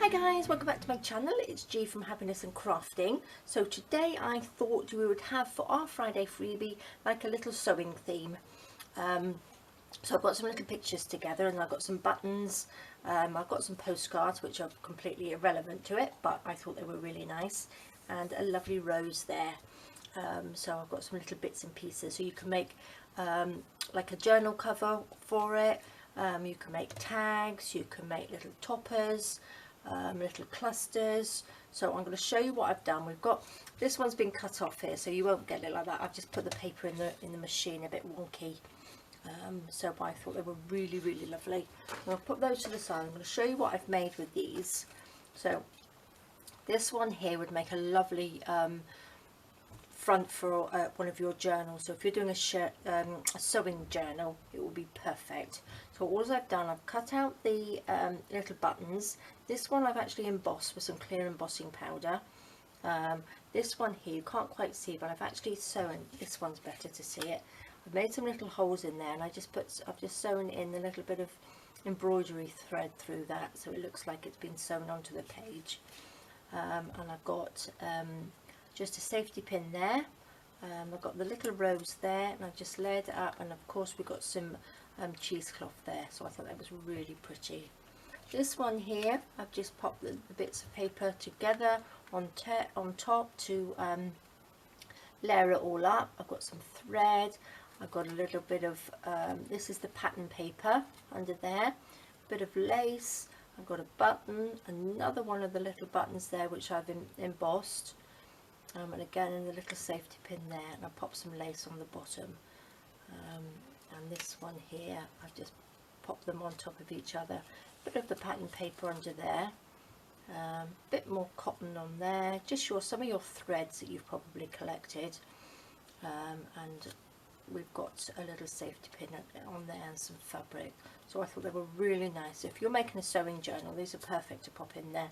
Hi guys, welcome back to my channel. It's G from Happiness and Crafting. So today I thought we would have for our Friday freebie like a little sewing theme. So I've got some little pictures together and I've got some buttons. I've got some postcards which are completely irrelevant to it, but I thought they were really nice, and a lovely rose there. So I've got some little bits and pieces, so you can make like a journal cover for it. You can make tags, you can make little toppers, little clusters. So I'm going to show you what I've done. We've got, this one's been cut off here, so you won't get it like that. I've just put the paper in the machine, a bit wonky. So I thought they were really lovely. I'll put those to the side. I'm going to show you what I've made with these. So this one here would make a lovely front for one of your journals. So if you're doing a sewing journal, it will be perfect. So all I've done, I've cut out the little buttons. This one I've actually embossed with some clear embossing powder. This one here you can't quite see, but I've actually sewn, this one's better to see it. I've made some little holes in there, and I've just sewn in a little bit of embroidery thread through that, so it looks like it's been sewn onto the page. And I've got just a safety pin there. I've got the little rose there, and I've just layered it up, and of course we've got some cheesecloth there, so I thought that was really pretty. This one here, I've just popped the bits of paper together on top to layer it all up. I've got some thread, I've got a little bit of this is the pattern paper under there, a bit of lace, I've got a button, another one of the little buttons there which I've embossed, and again in the little safety pin there, and I've popped some lace on the bottom, and this one here I've just popped them on top of each other, a bit of the pattern paper under there, a bit more cotton on there, just some of your threads that you've probably collected, and we've got a little safety pin on there and some fabric. So I thought they were really nice. If you're making a sewing journal, these are perfect to pop in there.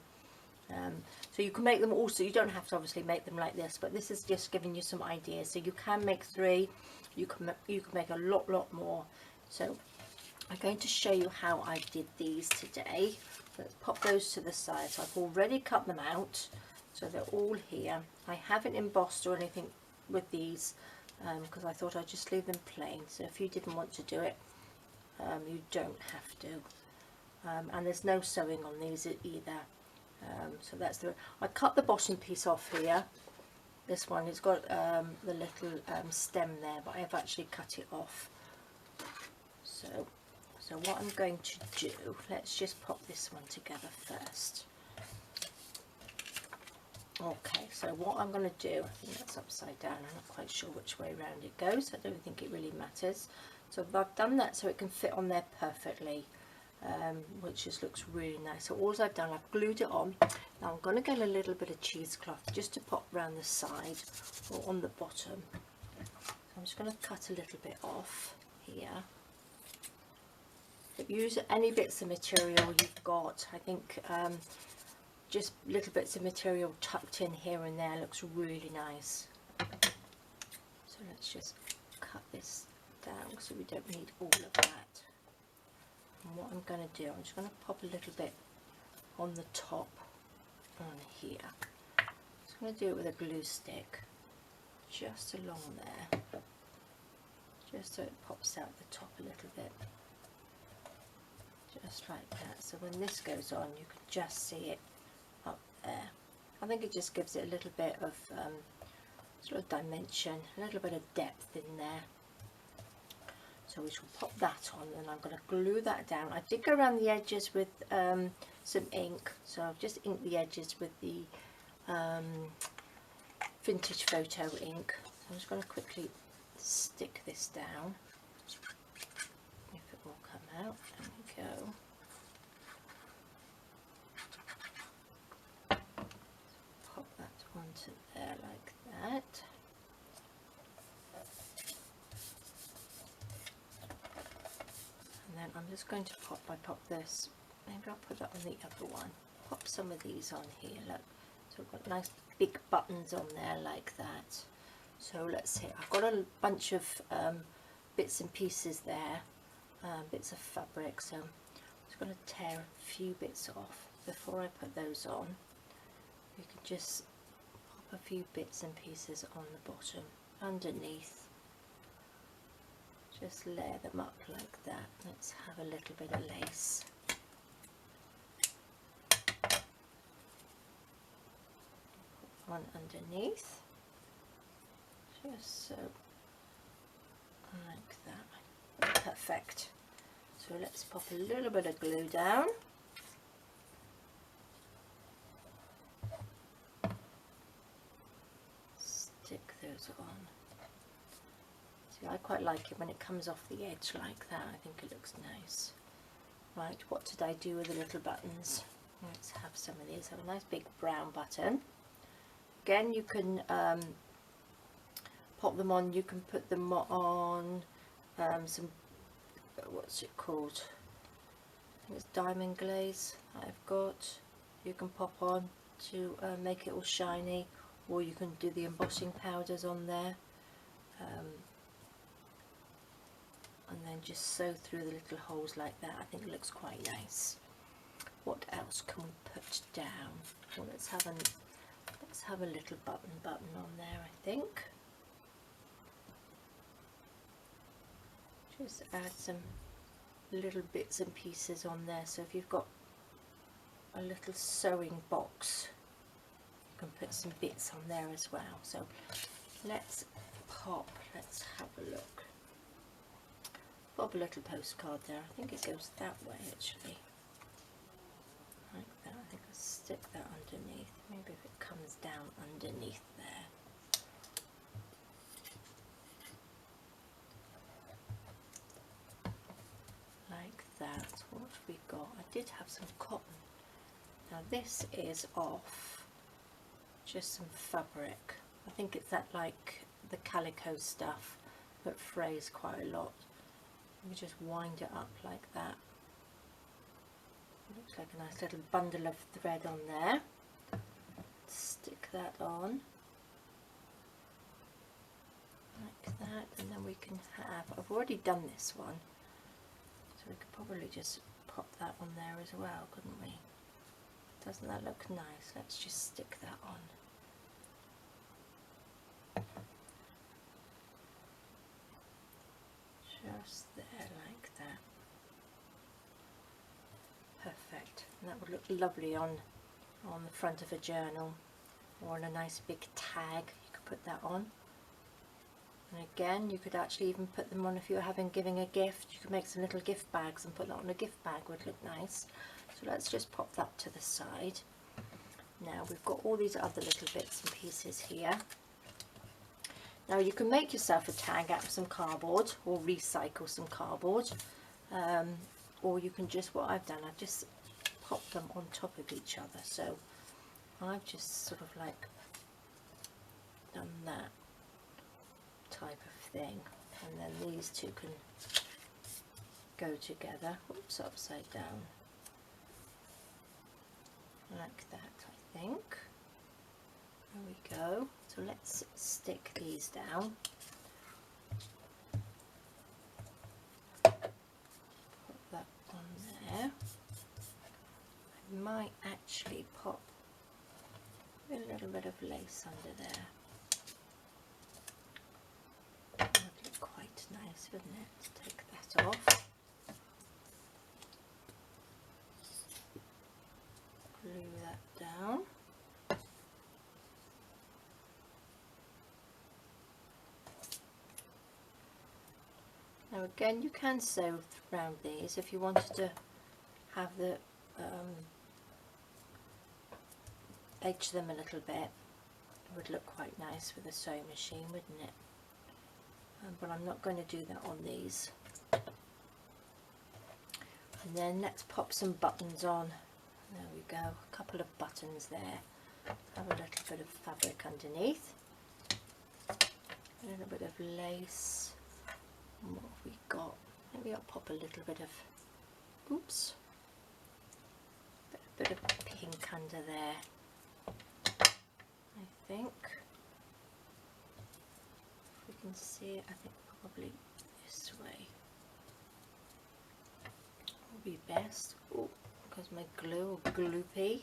So you can make them also, you don't have to obviously make them like this, but this is just giving you some ideas. So you can make 3, you can make a lot more. So I'm going to show you how I did these today. Let's pop those to the side. So I've already cut them out, so they're all here. I haven't embossed or anything with these because I thought I'd just leave them plain. So if you didn't want to do it, you don't have to. And there's no sewing on these either. So that's I cut the bottom piece off here. This one has got the little stem there, but I've actually cut it off. So what I'm going to do, let's just pop this one together first. Okay, so what I'm going to do, I think that's upside down, I'm not quite sure which way around it goes, I don't think it really matters. So I've done that so it can fit on there perfectly, which just looks really nice. So all I've done, I've glued it on. Now I'm going to get a little bit of cheesecloth just to pop around the side or on the bottom. So I'm just going to cut a little bit off here. Use any bits of material you've got. I think just little bits of material tucked in here and there looks really nice. So let's just cut this down so we don't need all of that. And what I'm going to do, I'm just going to pop a little bit on the top on here. I'm going to do it with a glue stick just along there, just so it pops out the top a little bit. Just like that. So when this goes on, you can just see it up there. I think it just gives it a little bit of sort of dimension, a little bit of depth in there. So we shall pop that on, and I'm going to glue that down. I did go around the edges with some ink, so I've just inked the edges with the vintage photo ink. So I'm just going to quickly stick this down. If it will come out, there we go. Pop that onto there like that. And then I'm just going to pop this. Maybe I'll put that on the other one. Pop some of these on here, look. So I've got nice big buttons on there like that. So let's see, I've got a bunch of bits and pieces there. Bits of fabric, so I'm just going to tear a few bits off. before I put those on, you can just pop a few bits and pieces on the bottom underneath. Just layer them up like that. Let's have a little bit of lace. Put one underneath, just so, like that. Perfect. So let's pop a little bit of glue down. Stick those on. See, I quite like it when it comes off the edge like that. I think it looks nice. Right, what did I do with the little buttons? Let's have some of these. Have a nice big brown button. Again, you can pop them on. You can put them on some, what's it called? I think it's diamond glaze that I've got. You can pop on to make it all shiny, or you can do the embossing powders on there, and then just sew through the little holes like that. I think it looks quite nice. What else can we put down? Well, let's have a little button on there, I think. Just add some little bits and pieces on there. So if you've got a little sewing box, you can put some bits on there as well. So let's have a look. Pop a little postcard there. I think it goes that way actually. Like that. I think I'll stick that underneath. Maybe if it comes down underneath there. Like that. What have we got? I did have some cotton. Now this is off just some fabric. I think it's that, like the calico stuff that frays quite a lot. Let me just wind it up like that. Looks like a nice little bundle of thread on there. Stick that on like that, and then we can have, I've already done this one, so we could probably just pop that on there as well, couldn't we? Doesn't that look nice? Let's just stick that on. Just there like that. Perfect. And that would look lovely on the front of a journal, or on a nice big tag. You could put that on. And again, you could actually even put them on if you're giving a gift. You could make some little gift bags and put that on a gift bag, would look nice. So let's just pop that to the side. Now we've got all these other little bits and pieces here. Now you can make yourself a tag out of some cardboard, or recycle some cardboard, or you can just, what I've done, I've just popped them on top of each other. So I've just sort of like done that type of thing, and then these two can go together. Oops, upside down like that, I think. There we go. So let's stick these down. Put that on there. I might actually pop a little bit of lace under there. That would look quite nice, wouldn't it? Let's take that off. Glue that down. Now again, you can sew around these if you wanted to have the edge them a little bit. It would look quite nice with a sewing machine, wouldn't it? But I'm not going to do that on these. And then let's pop some buttons on. There we go, a couple of buttons there. Have a little bit of fabric underneath. A little bit of lace. And what have we got? Maybe I'll pop a little bit of, oops, a bit of pink under there, I think. If we can see it, I think probably this way will be best. Oh, goes my glue or gloopy.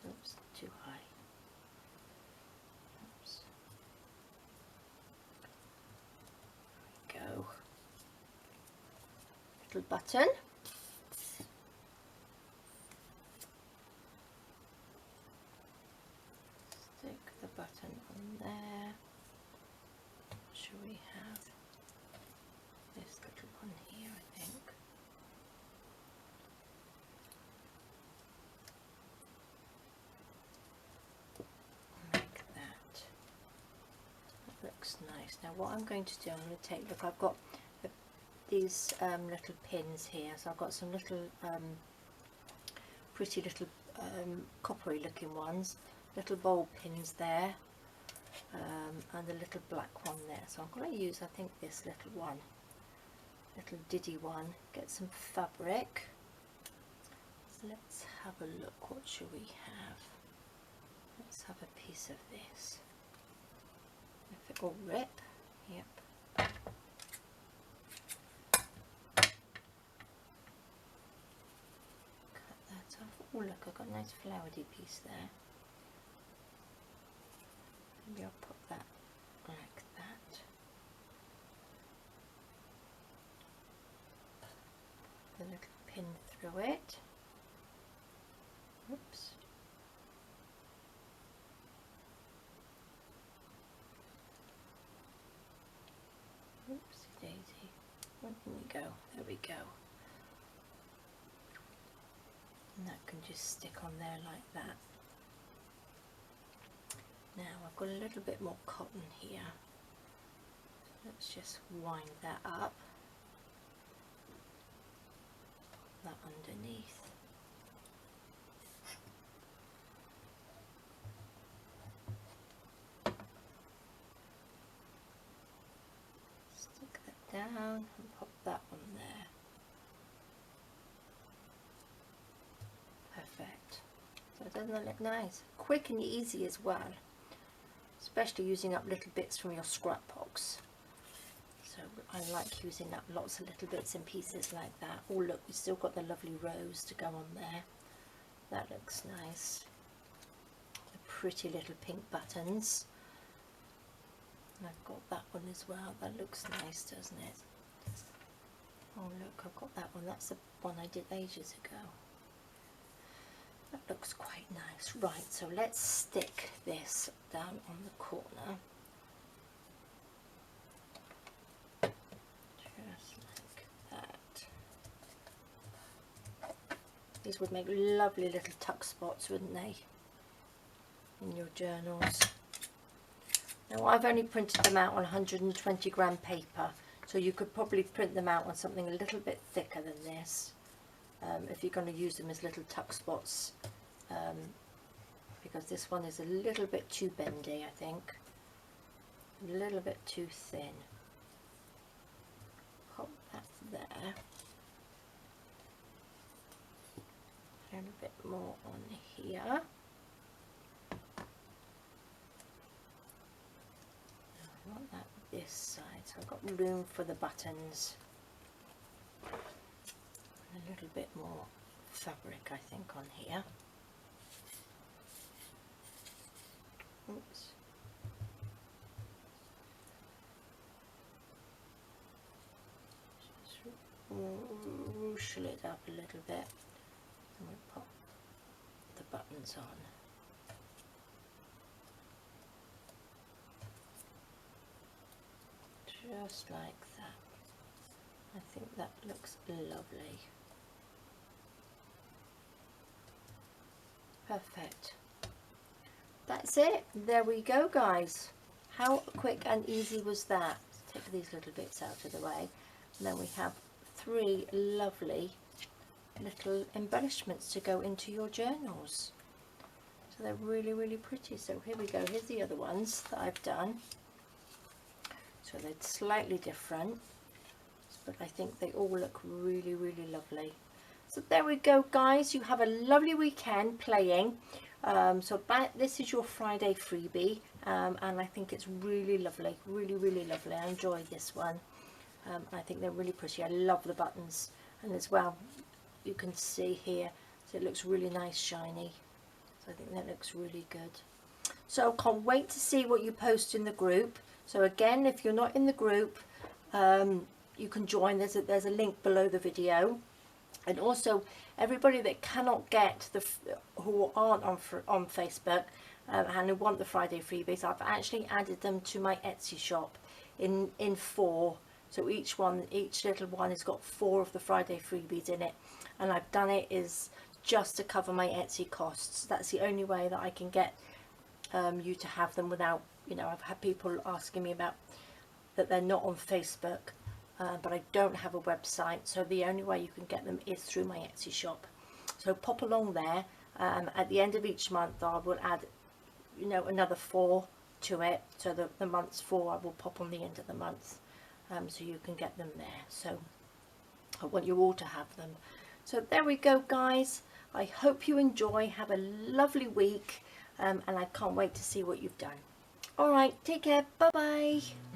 Oops, too high. Oops. There we go. Little button. Stick the button on there. Should we have this little one here, I think. Like that. That looks nice. Now what I'm going to do, I'm going to take, look, I've got these little pins here, so I've got some little pretty little coppery looking ones, little bowl pins there, and a little black one there. So I'm going to use, I think, this little one, little diddy one. Get some fabric. So let's have a look. What should we have? Let's have a piece of this. If it will rip, yep. Oh look, I've got a nice flowery piece there. Maybe I'll put that like that. Put the little pin through it. Oops. Oopsie daisy. Where can we go? There we go. And that can just stick on there like that. Now I've got a little bit more cotton here. Let's just wind that up. Put that underneath. Stick that down and pop that on there. Perfect. So doesn't that look nice? Quick and easy as well, especially using up little bits from your scrap box. So I like using up lots of little bits and pieces like that. Oh look, we've still got the lovely rose to go on there. That looks nice. The pretty little pink buttons. And I've got that one as well. That looks nice, doesn't it? Oh look, I've got that one. That's the one I did ages ago. That looks quite nice. Right, so let's stick this down on the corner. Just like that. These would make lovely little tuck spots, wouldn't they, in your journals? Now I've only printed them out on 120 gram paper, so you could probably print them out on something a little bit thicker than this. If you're going to use them as little tuck spots, because this one is a little bit too bendy, I think, a little bit too thin. Pop that there, a little bit more on here. I want that this side, so I've got room for the buttons. A little bit more fabric, I think, on here. Oops. Just ruchel it up a little bit, and we pop the buttons on. Just like that. I think that looks lovely. Perfect. That's it. There we go, guys. How quick and easy was that? Let's take these little bits out of the way. And then we have 3 lovely little embellishments to go into your journals. So they're really, really pretty. So here we go. Here's the other ones that I've done. So they're slightly different, but I think they all look really, really lovely. So there we go, guys. You have a lovely weekend playing. This is your Friday freebie, and I think it's really lovely, really, really lovely. I enjoyed this one. I think they're really pretty. I love the buttons, and as well you can see here, so it looks really nice shiny, so I think that looks really good. So can't wait to see what you post in the group. So again, if you're not in the group, you can join. There's a link below the video. And also everybody that cannot get who aren't on Facebook and who want the Friday freebies, I've actually added them to my Etsy shop in 4. So each little one has got 4 of the Friday freebies in it, and I've done it is just to cover my Etsy costs. That's the only way that I can get you to have them without, you know, I've had people asking me about that they're not on Facebook, but I don't have a website, so the only way you can get them is through my Etsy shop. So pop along there. At the end of each month I will add, you know, another 4 to it, so the month's 4 I will pop on the end of the month, so you can get them there. So I want you all to have them. So there we go, guys. I hope you enjoy. Have a lovely week, and I can't wait to see what you've done. All right, take care. Bye bye.